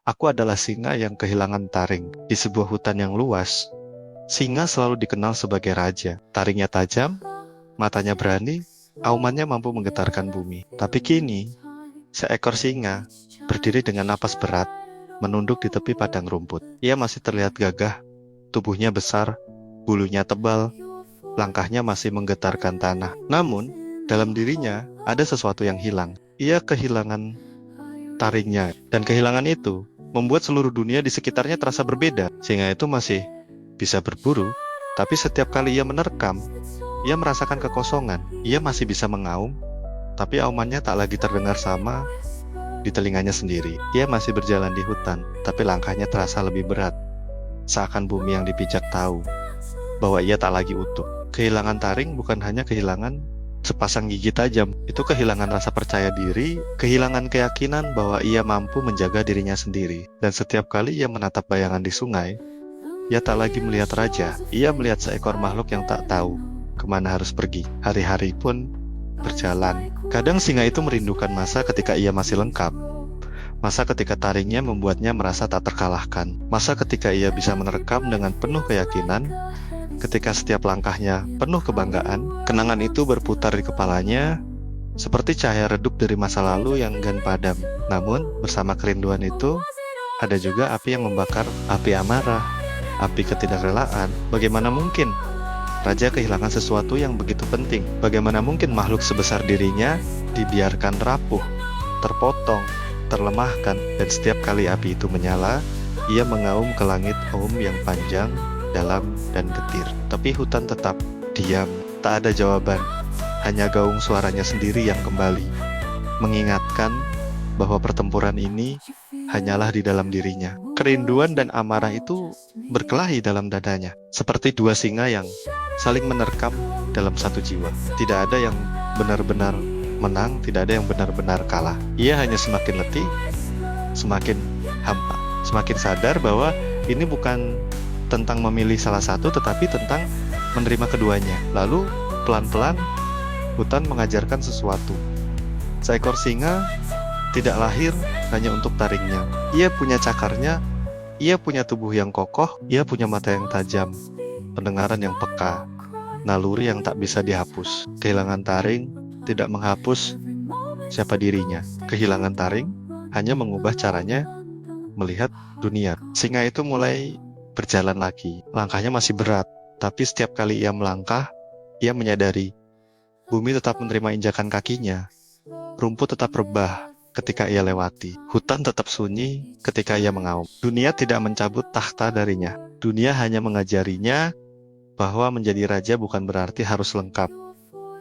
Aku adalah singa yang kehilangan taring. Di sebuah hutan yang luas, singa selalu dikenal sebagai raja. Taringnya tajam, matanya berani, aumannya mampu menggetarkan bumi. Tapi kini, seekor singa berdiri dengan napas berat, menunduk di tepi padang rumput. Ia masih terlihat gagah, tubuhnya besar, bulunya tebal, langkahnya masih menggetarkan tanah. Namun, dalam dirinya ada sesuatu yang hilang. Ia kehilangan taringnya, dan kehilangan itu membuat seluruh dunia di sekitarnya terasa berbeda. Singa itu masih bisa berburu, tapi setiap kali ia menerkam, ia merasakan kekosongan. Ia masih bisa mengaum, tapi aumannya tak lagi terdengar sama di telinganya sendiri. Ia masih berjalan di hutan, tapi langkahnya terasa lebih berat. Seakan bumi yang dipijak tahu bahwa ia tak lagi utuh. Kehilangan taring bukan hanya kehilangan sepasang gigi tajam, itu kehilangan rasa percaya diri, kehilangan keyakinan bahwa ia mampu menjaga dirinya sendiri. Dan setiap kali ia menatap bayangan di sungai, ia tak lagi melihat raja, ia melihat seekor makhluk yang tak tahu kemana harus pergi. Hari-hari pun berjalan. Kadang singa itu merindukan masa ketika ia masih lengkap, masa ketika taringnya membuatnya merasa tak terkalahkan, masa ketika ia bisa menerkam dengan penuh keyakinan, ketika setiap langkahnya penuh kebanggaan. Kenangan itu berputar di kepalanya seperti cahaya redup dari masa lalu yang enggan padam. Namun bersama kerinduan itu ada juga api yang membakar, api amarah, api ketidakrelaan. Bagaimana mungkin raja kehilangan sesuatu yang begitu penting? Bagaimana mungkin makhluk sebesar dirinya dibiarkan rapuh, terpotong, terlemahkan? Dan setiap kali api itu menyala, ia mengaum ke langit yang panjang, dalam, dan getir. Tapi hutan tetap diam, tak ada jawaban. Hanya gaung suaranya sendiri yang kembali mengingatkan bahwa pertempuran ini hanyalah di dalam dirinya. Kerinduan dan amarah itu berkelahi dalam dadanya, seperti dua singa yang saling menerkam dalam satu jiwa. Tidak ada yang benar-benar menang, tidak ada yang benar-benar kalah. Ia hanya semakin letih, semakin hampa, semakin sadar bahwa ini bukan tentang memilih salah satu, tetapi tentang menerima keduanya. Lalu pelan-pelan hutan mengajarkan sesuatu. Seekor singa tidak lahir hanya untuk taringnya. Ia punya cakarnya, ia punya tubuh yang kokoh, ia punya mata yang tajam, pendengaran yang peka, naluri yang tak bisa dihapus. Kehilangan taring tidak menghapus siapa dirinya. Kehilangan taring hanya mengubah caranya melihat dunia. Singa itu mulai berjalan lagi. Langkahnya masih berat, tapi setiap kali ia melangkah, ia menyadari bumi tetap menerima injakan kakinya. Rumput tetap rebah ketika ia lewati. Hutan tetap sunyi ketika ia mengaum. Dunia tidak mencabut takhta darinya. Dunia hanya mengajarinya bahwa menjadi raja bukan berarti harus lengkap,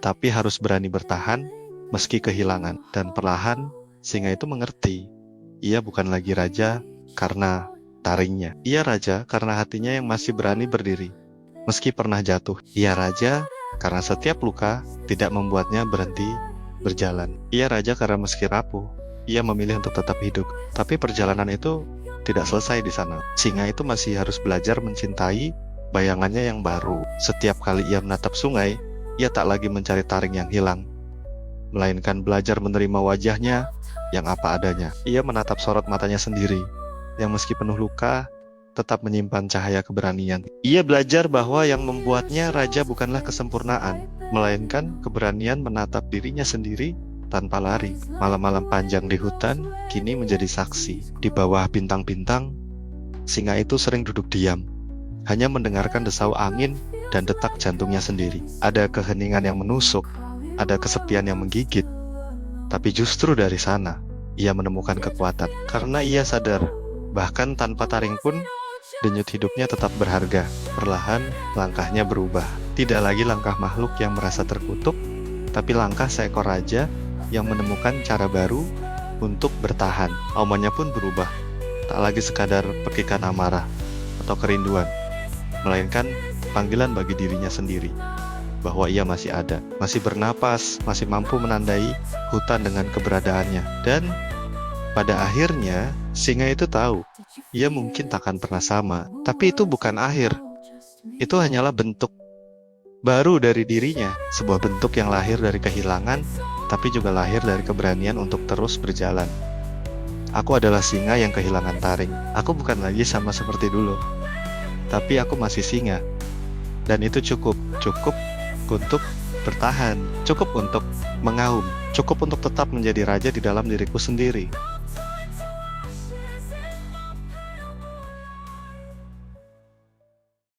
tapi harus berani bertahan meski kehilangan. Dan perlahan singa itu mengerti, ia bukan lagi raja karena taringnya. Ia raja karena hatinya yang masih berani berdiri meski pernah jatuh. Ia raja karena setiap luka tidak membuatnya berhenti berjalan. Ia raja karena meski rapuh, ia memilih untuk tetap hidup. Tapi perjalanan itu tidak selesai di sana. Singa itu masih harus belajar mencintai bayangannya yang baru. Setiap kali ia menatap sungai, ia tak lagi mencari taring yang hilang, melainkan belajar menerima wajahnya yang apa adanya. Ia menatap sorot matanya sendiri, yang meski penuh luka, tetap menyimpan cahaya keberanian. Ia belajar bahwa yang membuatnya raja bukanlah kesempurnaan, melainkan keberanian menatap dirinya sendiri tanpa lari. Malam-malam panjang di hutan kini menjadi saksi. Di bawah bintang-bintang, singa itu sering duduk diam, hanya mendengarkan desau angin dan detak jantungnya sendiri. Ada keheningan yang menusuk, ada kesepian yang menggigit. Tapi justru dari sana, ia menemukan kekuatan. Karena ia sadar, bahkan tanpa taring pun, denyut hidupnya tetap berharga. Perlahan, langkahnya berubah. Tidak lagi langkah makhluk yang merasa terkutuk, tapi langkah seekor raja yang menemukan cara baru untuk bertahan. Aumannya pun berubah. Tak lagi sekadar pekikan amarah atau kerinduan, melainkan panggilan bagi dirinya sendiri, bahwa ia masih ada, masih bernapas, masih mampu menandai hutan dengan keberadaannya. Dan pada akhirnya, singa itu tahu, ia mungkin takkan pernah sama, tapi itu bukan akhir. Itu hanyalah bentuk baru dari dirinya, sebuah bentuk yang lahir dari kehilangan, tapi juga lahir dari keberanian untuk terus berjalan. Aku adalah singa yang kehilangan taring. Aku bukan lagi sama seperti dulu, tapi aku masih singa. Dan itu cukup untuk bertahan, cukup untuk mengaum, cukup untuk tetap menjadi raja di dalam diriku sendiri.